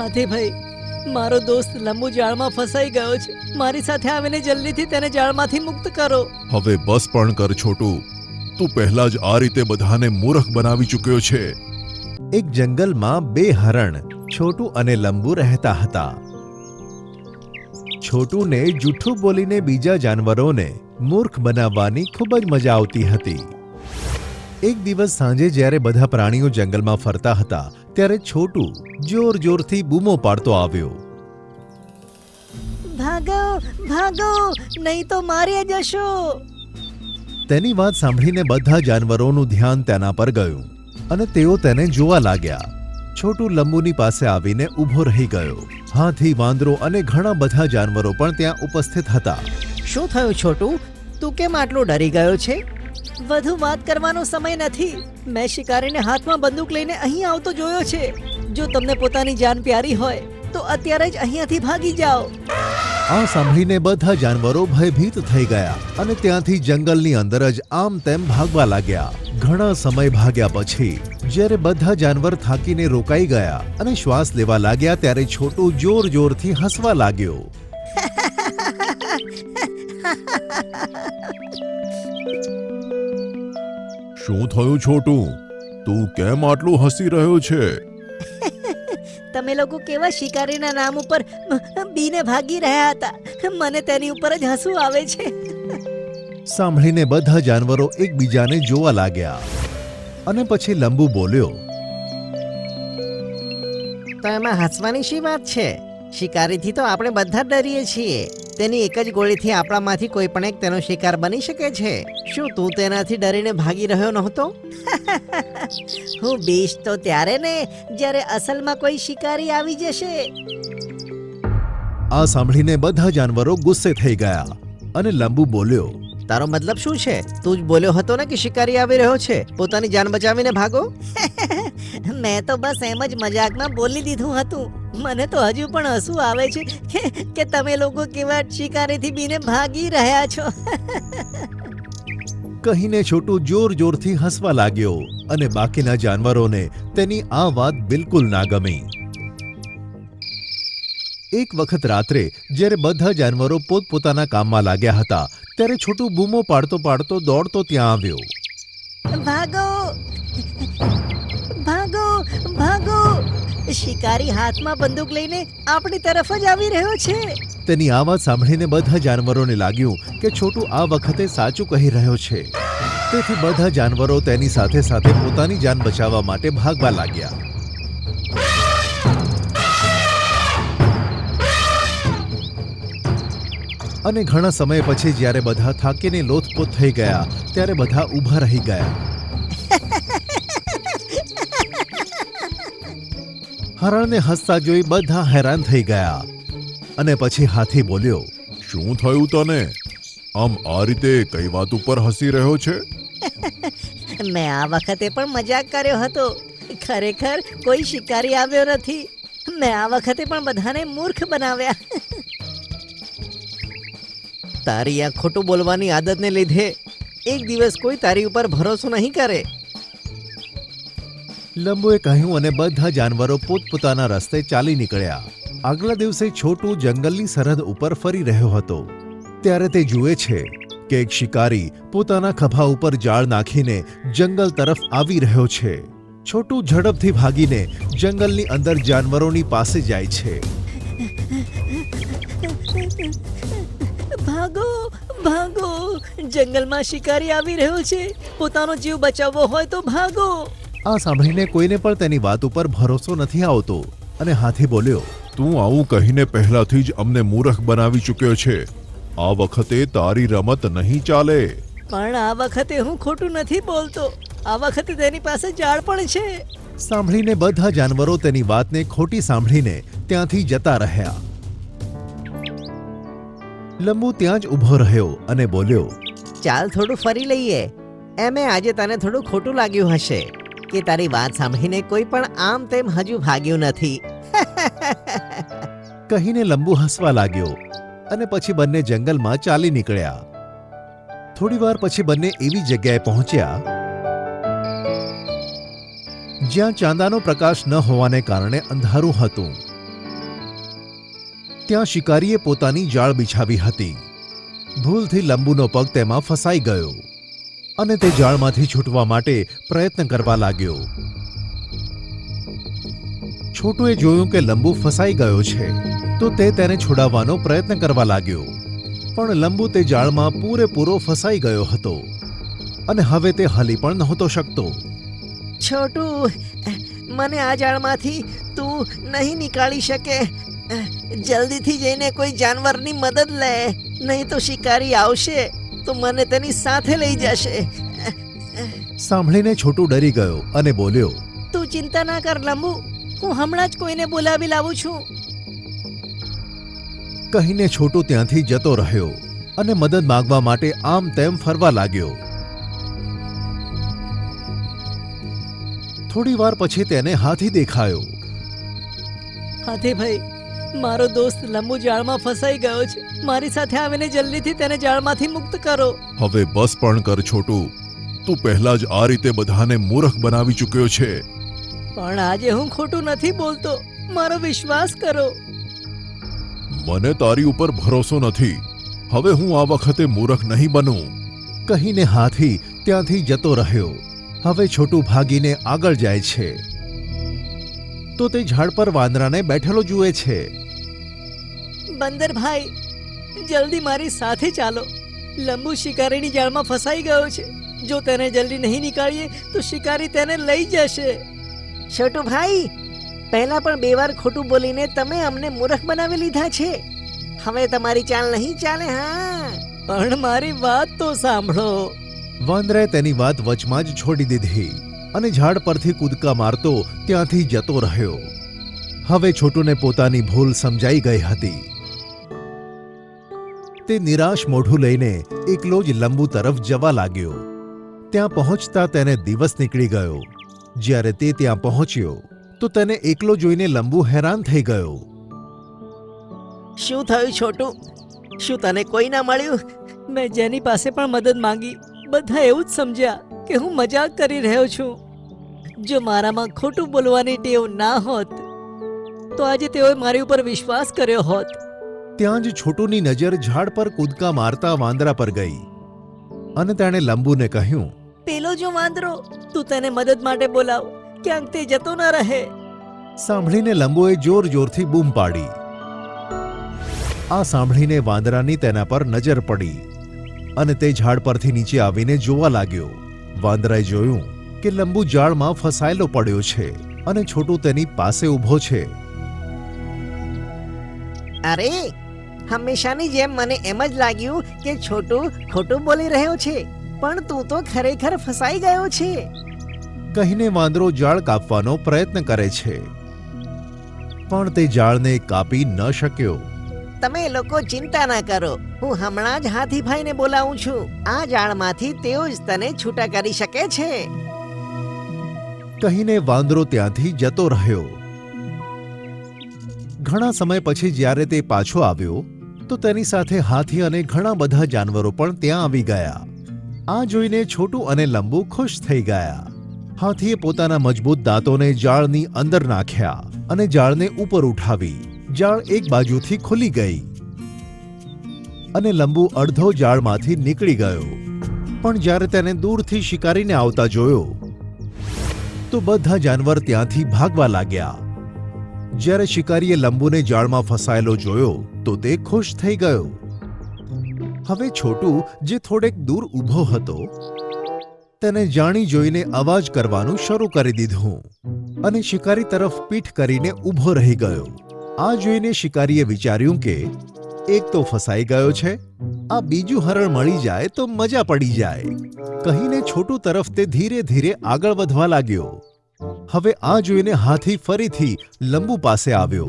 હાથી ભાઈ, મારો દોસ્ત લંબુ જાળમાં ફસાઈ ગયો છે. મારી સાથે આવીને જલ્દીથી તેને જાળમાંથી મુક્ત કરો. હવે બસ પણ કર છોટું. તું પહેલા જ આ રીતે બધાને મૂર્ખ બનાવી ચૂક્યો છે. એક જંગલમાં બે હરણ છોટુ અને લંબુ રહેતા હતા. છોટુને જૂઠું બોલીને બીજા જાનવરોને મૂર્ખ બનાવવાની ખૂબ જ મજા આવતી હતી. એક દિવસ સાંજે જ્યારે બધા પ્રાણીઓ જંગલમાં ફરતા હતા ત્યારે છોટુ જોર જોરથી બૂમો પાડતો આવ્યો. ભાગો ભાગો, નહીં તો મારી જશો. તેની વાત સાંભળીને બધા જાનવરોનું ધ્યાન તેના પર ગયું અને તેઓ તેને જોવા લાગ્યા. છોટુ લંબુની પાસે આવીને ઊભો રહી ગયો. હાથી, વાંદરો અને ઘણા બધા જાનવરો પણ ત્યાં ઉપસ્થિત હતા. શું થયું છોટુ? તું કેમ આટલો ડરી ગયો છે? વધુ વાત કરવાનો સમય નથી. મેં શિકારીને હાથમાં બંદૂક લઈને અહીં આવતો જોયો છે. જો તમને પોતાની જાન પ્યારી હોય તો અત્યારે જ અહીંયાથી ભાગી જાઓ. આ સાંભળીને બધા જાનવરો ભયભીત થઈ ગયા અને ત્યાંથી જંગલની અંદર જ આમ તેમ ભાગવા લાગ્યા. ઘણા સમય ભાગ્યા પછી જ્યારે બધા જાનવર થાકીને રોકાઈ ગયા અને શ્વાસ લેવા લાગ્યા ત્યારે છોટુ જોર જોરથી હસવા લાગ્યો. શું થયું છોટું? તું કેમ આટલું હસી રહ્યો છે? તમે લોકો કેવા શિકારીના નામ ઉપર બીને ભાગી રહ્યા હતા. મને તેની ઉપર જ હસવું આવે છે. સાંભળીને બધા જાનવરો એકબીજાને જોવા લાગ્યા અને પછી લંબુ બોલ્યો. તો એમાં હસવાની શી વાત છે? શિકારીથી તો આપણે બધા ડરીએ છીએ. તેની એક જ ગોળીથી આપણામાંથી કોઈ પણ એક તેનો શિકાર બની શકે છે. શું તું તેનાથી ડરીને ભાગી રહ્યો નહોતો? હું બીશ તો ત્યારે ને જ્યારે અસલમાં કોઈ શિકારી આવી જશે. આ સાંભળીને બધા જાનવરો ગુસ્સે થઈ ગયા અને લંબુ બોલ્યો. તારો મતલબ શું છે? તું જ બોલ્યો હતો ને કે શિકારી આવી રહ્યો છે, પોતાની જાન બચાવીને ભાગો. મેં તો બસ એમ જ મજાકમાં બોલી દીધું હતું. મને તો હજુ પણ હસવું આવે છે કે તમે લોકો કેવા શિકારીથી બીને ભાગી રહ્યા છો. કહીને છોટુ જોર જોરથી હસવા લાગ્યો અને બાકીના જાનવરોને તેની આ વાત બિલકુલ ના ગમી. એક વખત રાત્રે જ્યારે બધા જાનવરો પોતપોતાના કામમાં લાગ્યા હતા ત્યારે છોટુ બૂમો પાડતો પાડતો દોડતો ત્યાં આવ્યો. ભાગો ભાગો ભાગો, શિકારી હાથમાં બંદૂક લઈને આપણી તરફ જ આવી રહ્યો છે. તેની આ વાત સાંભળીને બધા જાનવરોને લાગ્યું કે છોટુ આ વખતે સાચું કહી રહ્યો છે. તેથી બધા જાનવરો તેની સાથે સાથે પોતાની જાન બચાવવા માટે ભાગવા લાગ્યા. અને ઘણા સમય પછી જ્યારે બધા થાકીને લોથપોથ થઈ ગયા ત્યારે બધા ઊભા રહી ગયા. હરણને હસતા જોઈ બધા હેરાન થઈ ગયા અને પછી હાથી બોલ્યો. શું થયું તને? આમ આ રીતે કઈ વાત ઉપર હસી રહ્યો છે? મેં આ વખતે પણ મજાક કર્યો હતો. ખરેખર કોઈ શિકારી આવ્યો નથી. મેં આ વખતે પણ બધાને મૂર્ખ બનાવ્યા. તારી આ ખોટું બોલવાની આદતને લીધે એક દિવસ કોઈ તારી ઉપર ભરોસો નહીં કરે. લંબુએ કહ્યું અને બધા જાનવરો પોતપોતાના રસ્તે ચાલી નીકળ્યા. આગલા દિવસે છોટુ જંગલની સરહદ ઉપર ફરી રહ્યો હતો ત્યારે તે જુએ છે કે એક શિકારી પોતાના ખભા ઉપર જાળ નાખીને જંગલ તરફ આવી રહ્યો છે. છોટુ ઝડપથી ભાગીને જંગલની અંદર જાનવરોની પાસે જાય છે. ભાગો ભાગો, જંગલમાં શિકારી આવી રહ્યો છે. પોતાનો જીવ બચાવવો હોય તો ભાગો. આ સાંભળીને કોઈને પણ તેની વાત ઉપર ભરોસો નથી આવતો અને હાથી બોલ્યો. તું આવું કહીને પહેલાથી જ અમને મૂર્ખ બનાવી ચૂક્યો છે. આ વખતે તારી રમત નહીં ચાલે. પણ આ વખતે હું ખોટું નથી બોલતો. આ વખતે તેની પાસે જાળ પણ છે. સાંભળીને બધા જાનવરો તેની વાતને ખોટી સાંભળીને ત્યાંથી જતા રહ્યા. લંબુ ત્યાં જ ઊભો રહ્યો અને બોલ્યો. ચાલ થોડું ફરી લઈએ. એમે આજે તને થોડું ખોટું લાગ્યું હશે કે તારી વાત સાંભળીને કોઈ પણ આમ તેમ હજુ ભાગ્યું નથી. કહીને લંબુ હસવા લાગ્યો અને પછી બંને જંગલમાં ચાલી નીકળ્યા. થોડી વાર પછી બંને એવી જગ્યાએ પહોંચ્યા જ્યાં ચાંદાનો પ્રકાશ ન હોવાને કારણે અંધારું હતું. ત્યાં શિકારીએ પોતાની જાળ બિછાવી હતી. ભૂલથી લંબુનો પગ તેમાં ફસાઈ ગયો અને તે જાળમાંથી છૂટવા માટે પ્રયત્ન કરવા લાગ્યો. છોટુએ જોયું કે લંબુ ફસાઈ ગયો છે તો તે તેને છોડાવવાનો પ્રયત્ન કરવા લાગ્યો, પણ લંબુ તે જાળમાં પૂરેપૂરો ફસાઈ ગયો હતો અને હવે તે હલી પણ નહોતો શકતો. છોટું, મને આ જાળમાંથી તું નહીં નીકાળી શકે. જલ્દીથી જઈને કોઈ જાનવરની મદદ લે, નહીં તો શિકારી આવશે તો મને તેની સાથે લઈ જશે. સાંભળીને છોટુ ડરી ગયો અને બોલ્યો, તું ચિંતા ના કર લંબુ, હું હમણાં જ કોઈને બોલાવી લાવું છું. કહીને છોટુ ત્યાંથી જતો રહ્યો અને મદદ માંગવા માટે આમ તેમ ફરવા લાગ્યો. થોડી વાર પછી તેને હાથી દેખાયો. હાથીભાઈ, મારો દોસ્ત લંબુ જાળમાં ફસાઈ ગયો છે. મારી સાથે આવીને જલ્દીથી તેને જાળમાંથી મુક્ત કરો. હવે બસ પણ કર છોટુ, તું પહેલા જ આ રીતે બધાને મૂર્ખ બનાવી ચૂક્યો છે. પણ આજે હું ખોટું નથી બોલતો, મારો વિશ્વાસ કરો. મને તારી ઉપર ભરોસો નથી. હવે હું આ વખતે મૂર્ખ નહીં બનું. કહીને હાથી ત્યાંથી જતો રહ્યો. હવે છોટુ ભાગીને આગળ જાય છે તો તે ઝાડ પર વાંદરાને બેઠેલો જુએ છે. બંદરભાઈ, જલ્દી મારી સાથે ચાલો. લંબુ શિકારીની જાળમાં ફસાઈ ગયો છે. જો તેને જલ્દી નહીં નીકાળીએ તો શિકારી તેને લઈ જશે. છોટુ ભાઈ, પહેલા પણ 2 વાર ખોટું બોલીને તમે અમને મૂર્ખ બનાવી લીધા છે. હવે તમારી ચાલ નહીં ચાલે. હા, પણ મારી વાત તો સાંભળો. વાંદરાએ તેની વાત વચમાં જ છોડી દીધી અને ઝાડ પરથી કૂદકા મારતો ત્યાંથી જતો રહ્યો. હવે છોટુને પોતાની ભૂલ સમજાઈ ગઈ હતી. તે નિરાશ મોઢું લઈને એકલો જ લંબુ તરફ જવા લાગ્યો. ત્યાં પહોંચતા તેને દિવસ નીકળી ગયો. જ્યારે તે ત્યાં પહોંચ્યો તો તેને એકલો જોઈને લંબુ હેરાન થઈ ગયો. શું થયું છોટુ? શું તને કોઈ ના મળ્યું? મેં જેની પાસે પણ મદદ માંગી, બધા એવું જ સમજ્યા કે હું મજાક કરી રહ્યો છું. જો મારામાં ખોટું બોલવાની ટેવ ના હોત તો આજે તેઓએ મારી ઉપર વિશ્વાસ કર્યો હોત. ત્યાં જ છોટુની નજર ઝાડ પર કૂદકા મારતા વાંદરા પર ગઈ અને તેણે લંબુને કહ્યું, પેલો જો વાંદરો, તું તેને મદદ માટે બોલાવ, ક્યાંક તે જતો ન રહે. સાંભળીને લંબુએ જોર જોરથી બૂમ પાડી. આ સાંભળીને વાંદરાની તેના પર નજર પડી અને તે ઝાડ પરથી નીચે આવીને જોવા લાગ્યો. વાંદરાએ જોયું કે લંબુ જાળમાં ફસાયેલો પડ્યો છે અને છોટુ તેની પાસે ઊભો છે. અરે, હંમેશાની જેમ મને એમ જ લાગ્યું કે છોટુ ખોટું બોલી રહ્યો છે, પણ તું તો ખરેખર ફસાઈ ગયો છે. કહીને વાંદરો જાળ કાપવાનો પ્રયત્ન કરે છે, પણ તે જાળને કાપી ન શક્યો. તમે લોકો ચિંતા ના કરો, હું હમણાં જ હાથીભાઈને બોલાવું છું. આ જાળમાંથી તેઓ જ તને છૂટા કરી શકે છે. કહીને વાંદરો ત્યાંથી જતો રહ્યો. ઘણા સમય પછી જ્યારે તે પાછો આવ્યો તો તેની સાથે હાથી અને ઘણા બધા જાનવરો પણ ત્યાં આવી ગયા. આ જોઈને છોટુ અને લંબુ ખુશ થઈ ગયા. હાથીએ પોતાના મજબૂત દાંતોને જાળની અંદર નાખ્યા અને જાળને ઉપર ઉઠાવી. જાળ એક બાજુથી ખુલી ગઈ અને લંબુ અડધો જાળમાંથી નીકળી ગયો. પણ જ્યારે તેને દૂરથી શિકારીને આવતા જોયો તો બધા જાનવર ત્યાંથી ભાગવા લાગ્યા. જ્યારે શિકારીએ લંબુને જાળમાં ફસાયેલો જોયો તો તે ખુશ થઈ ગયો. હવે છોટુ, જે થોડેક દૂર ઊભો હતો, તેને જાણી જોઈને અવાજ કરવાનું શરૂ કરી દીધું અને શિકારી તરફ પીઠ કરીને ઊભો રહી ગયો. આ જોઈને શિકારીએ વિચાર્યું કે એક તો ફસાઈ ગયો છે, આ બીજું હરણ મળી જાય તો મજા પડી જાય. કહીને છોટુ તરફ તે ધીરે ધીરે આગળ વધવા લાગ્યો. હવે આ જોઈને હાથી ફરીથી લંબુ પાસે આવ્યો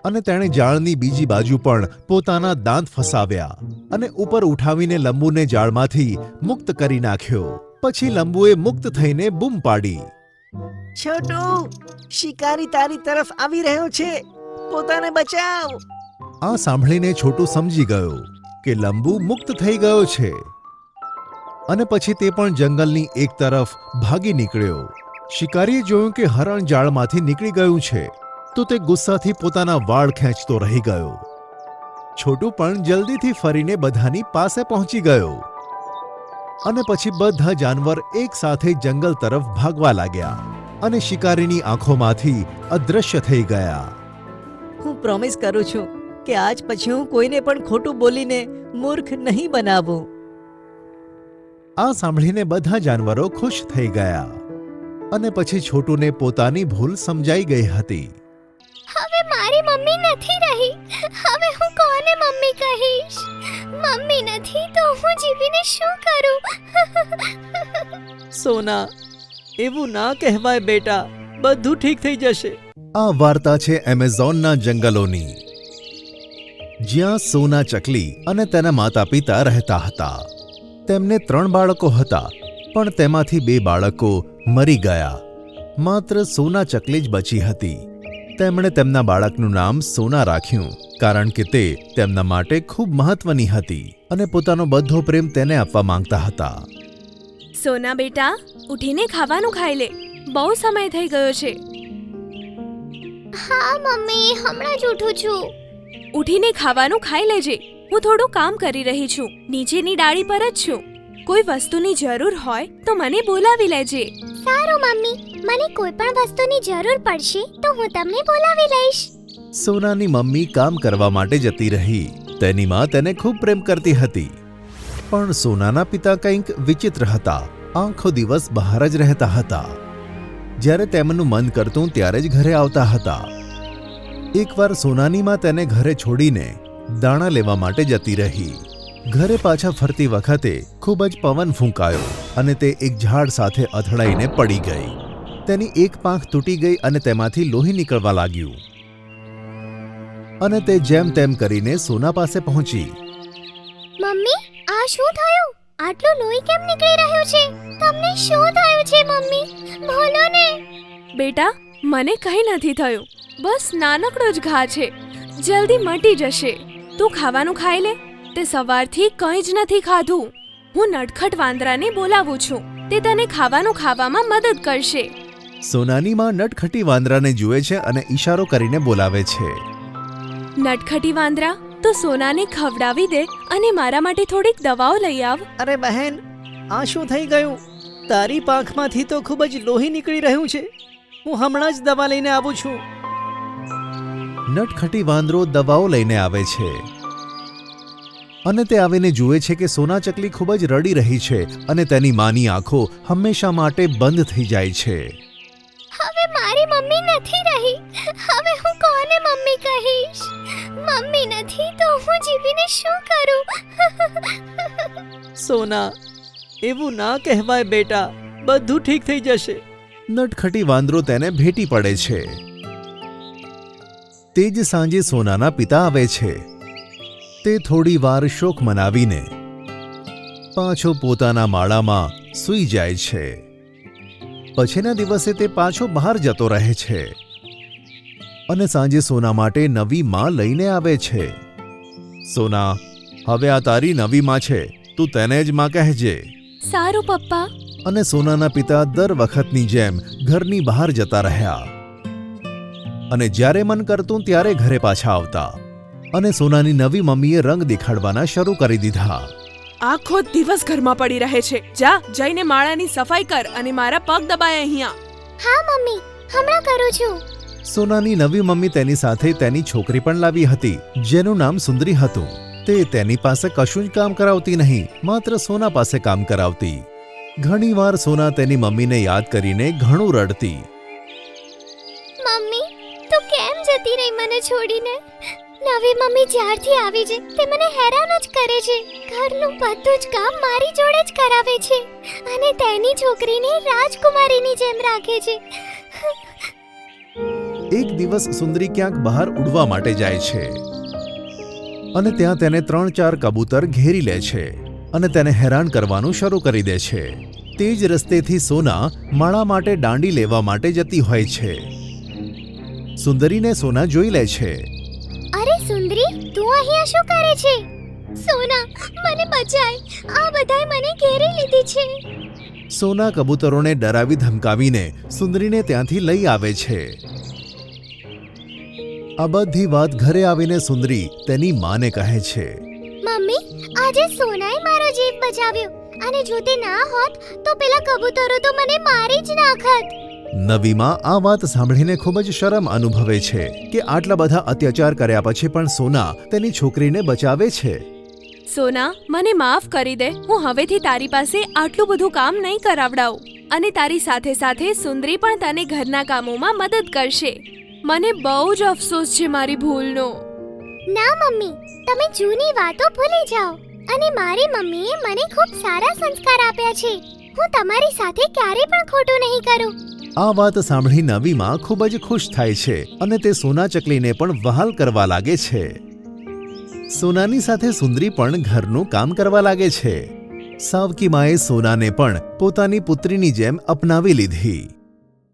અને તેણે જાળની બીજી બાજુ પણ પોતાના દાંત ફસાવ્યા અને ઉપર ઉઠાવીને લંબુને જાળમાંથી મુક્ત કરી નાખ્યો. પછી લંબુએ મુક્ત થઈને બૂમ પાડી, છોટુ, શિકારી તારી તરફ આવી રહ્યો છે, પોતાને બચાવ. આ સાંભળીને છોટુ સમજી ગયો કે લંબુ મુક્ત થઈ ગયો છે અને પછી તે પણ જંગલની એક તરફ ભાગી નીકળ્યો. શિકારીએ જોયું કે હરણ જાળમાંથી નીકળી ગયું છે તો તે ગુસ્સાથી પોતાના વાળ ખેંચતો રહી ગયો. છોટુ પણ જલ્દીથી ફરીને બધાની પાસે પહોંચી ગયો અને પછી બધા જાનવર એક સાથે જંગલ તરફ ભાગવા લાગ્યા અને શિકારીની આંખોમાંથી અદૃશ્ય થઈ ગયા. હું પ્રોમિસ કરું છું કે આજ પછી હું કોઈને પણ ખોટું બોલીને મૂર્ખ નહીં બનાવું. આ સાંભળીને બધા જાનવરો ખુશ થઈ ગયા અને પછી છોટુને પોતાની ભૂલ સમજાઈ ગઈ હતી. હવે મારી મમ્મી નથી રહી. હવે હું કોને મમ્મી કહીશ? મમ્મી નથી તો હું જીવીને શું કરું? સોના, એવું ના કહેવાય બેટા, બધું ઠીક થઈ જશે. આ વાર્તા છે એમેઝોનના જંગલોની, જ્યાં સોના ચકલી અને તેના માતા પિતા રહેતા હતા. તેમને 3 બાળકો હતા, પણ તેમાંથી 2 બાળકો મરી ગયા. માત્ર સોના ચકલી જ બચી હતી. તેમણે તેમના બાળકનું નામ સોના રાખ્યું, કારણ કે તે તેમના માટે ખૂબ મહત્વની હતી અને પોતાનો બધો પ્રેમ તેને આપવા માંગતા હતા. સોના બેટા, ઉઠીને ખાવાનું ખાઈ લે. બહુ સમય થઈ ગયો છે. હા મમ્મી, હમણાં જ ઉઠું છું. ઉઠીને ખાવાનું ખાઈ લેજે. હું થોડું કામ કરી રહી છું. નીચેની ડાળી પર જ છું. કોઈ વસ્તુની જરૂર હોય તો મને બોલાવી લેજે. સારું મમ્મી, મને કોઈ પણ વસ્તુની જરૂર પડશે તો હું તમને બોલાવી લઈશ. સોનાની મમ્મી કામ કરવા માટે જતી રહી. તેની માં તેને ખૂબ પ્રેમ કરતી હતી, પણ સોનાના પિતા કંઈક વિચિત્ર હતા. આખો દિવસ બહાર જ રહેતા હતા. જ્યારે તેમનું મન કરતું ત્યારે જ ઘરે આવતા હતા. એકવાર સોનાની માં તેને ઘરે છોડીને દાણા લેવા માટે જતી રહી. ઘરે પાછા ફરતી વખતે ખૂબ જ પવન ફૂંકાયો અને તે એક ઝાડ સાથે અથડાઈને પડી ગઈ. તેની એક પાંખ તૂટી ગઈ અને તેમાંથી લોહી નીકળવા લાગ્યું અને તે જેમ તેમ કરીને સોના પાસે પહોંચી. મમ્મી, આ શું થયું? આટલું લોહી કેમ નીકળી રહ્યું છે? તમને શું થયું છે મમ્મી? બોલો ને. બેટા, મને કંઈ નથી થયું. બસ નાનકડો જ ઘા છે. જલ્દી મટી જશે. તું ખાવાનું ખાઈ લે. તે સવારથી કંઈ જ નથી ખાધું. હું નટખટ વાંદરાને બોલાવું છું. તે તને ખાવાનું ખાવામાં મદદ કરશે. સોનાની માં નટખટી વાંદરાને જુએ છે અને ઈશારો કરીને બોલાવે છે. નટખટી વાંદરા, તો સોનાને ખવડાવી દે અને મારા માટે થોડીક દવાઓ લઈ આવ. અરે બહેન, આ શું થઈ ગયું? તારી પાંખમાંથી તો ખૂબ જ લોહી નીકળી રહ્યું છે. હું હમણાં જ દવા લઈને આવું છું. નટખટી વાંદરો દવાઓ લઈને આવે છે અને તે આવીને જુએ છે કે સોના ચકલી ખૂબ જ રડી રહી છે અને તેની માની આંખો હંમેશા માટે બંધ થઈ જાય છે. હવે મારી મમ્મી નથી રહી. હવે હું કોને મમ્મી કહીશ? મમ્મી નથી તો હું જીવીને શું કરું? સોના, એવું ના કહેવાય બેટા, બધું ઠીક થઈ જશે. નટખટી વાંદરો તેને ભેટી પડે છે. તે જ સાંજે સોનાના પિતા આવે છે. તે થોડી વાર શોક મનાવીને પાછો પોતાના માળામાં સૂઈ જાય છે. પછીના દિવસે તે પાછો બહાર જતો રહે છે અને સાંજે સોના માટે નવી માં લઈને આવે છે. સોના, હવે આ તારી નવી માં છે. તું તેને જ માં કહેજે. સારું પપ્પા. અને સોનાના પિતા દર વખતની જેમ ઘરની બહાર જતા રહ્યા અને જ્યારે મન કરતું ત્યારે ઘરે પાછા આવતા અને સોનાની નવી મમ્મીએ રંગ દેખાડવાના શરૂ કરી દીધા. આખો દિવસ ઘરમાં પડી રહે છે. જા, જઈને માળાની સફાઈ કર અને મારા પગ દબાય અહીંયા. હા મમ્મી, હમણાં કરું છું. સોનાની નવી મમ્મી તેની સાથે તેની છોકરી પણ લાવી હતી, જેનું નામ સુંદરી હતું. તે તેની પાસે કશું જ કામ કરાવતી નહીં, માત્ર સોના પાસે કામ કરાવતી. ઘણીવાર સોના તેની મમ્મીને યાદ કરીને ઘણું રડતી. મમ્મી, તું કેમ જતી રહી મને છોડીને? નવી મમ્મી જ્યારથી આવી છે તે મને હેરાન જ કરે છે. ઘરનું બધું જ કામ મારી જોડે જ કરાવે છે અને તેની છોકરીને રાજકુમારીની જેમ રાખે છે. એક દિવસ સુંદરી ક્યાંક બહાર ઉડવા માટે જાય છે અને ત્યાં તેને 3-4 કબૂતર ઘેરી લે છે અને તેને હેરાન કરવાનું શરૂ કરી દે છે. તે જ રસ્તેથી સોના માળા માટે દાંડી લેવા માટે જતી હોય છે. સુંદરીને સોના જોઈ લે છે. અરે સુંદરી, તું અહીંયા શું કરે છે? સોના, મને બચાય. આ બધાએ મને ઘેરી લીધી છે. સોના કબૂતરોને ડરાવી ધમકાવીને સુંદરીને ત્યાંથી લઈ આવે છે. આ બધી વાત ઘરે આવીને સુંદરી તેની માને કહે છે. મમ્મી, આજે સોનાએ મારો જીવ બચાવ્યો અને જો તે ના હોત તો પેલા કબૂતરો તો મને મારી જ નાખત. નવીમાં આ વાત સાંભળીને ખૂબ જ શરમ અનુભવે છે કે આટલા બધા અત્યાચાર કર્યા પછી પણ સોના તેની છોકરીને બચાવે છે. સોના, મને માફ કરી દે. હું હવેથી તારી પાસે આટલું બધું કામ નહીં કરાવડાવું અને તારી સાથે સાથે સુંદરી પણ તને ઘરના કામોમાં મદદ કરશે. મને બહુ જ અફસોસ છે મારી ભૂલનો. ના મમ્મી, તમે જૂની વાતો ભૂલી જાઓ અને મારી મમ્મીએ મને ખૂબ સારા સંસ્કાર આપ્યા છે. હું તમારી સાથે ક્યારે પણ ખોટું નહીં કરું. આ વાત સાંભળી નવીમાં ખૂબ જ ખુશ થાય છે અને તે સોના ચકલીને પણ વહાલ કરવા લાગે છે. સોનાની સાથે સુંદરી પણ ઘરનું કામ કરવા લાગે છે. સાવકી માએ સોનાને પણ પોતાની પુત્રીની જેમ અપનાવી લીધી.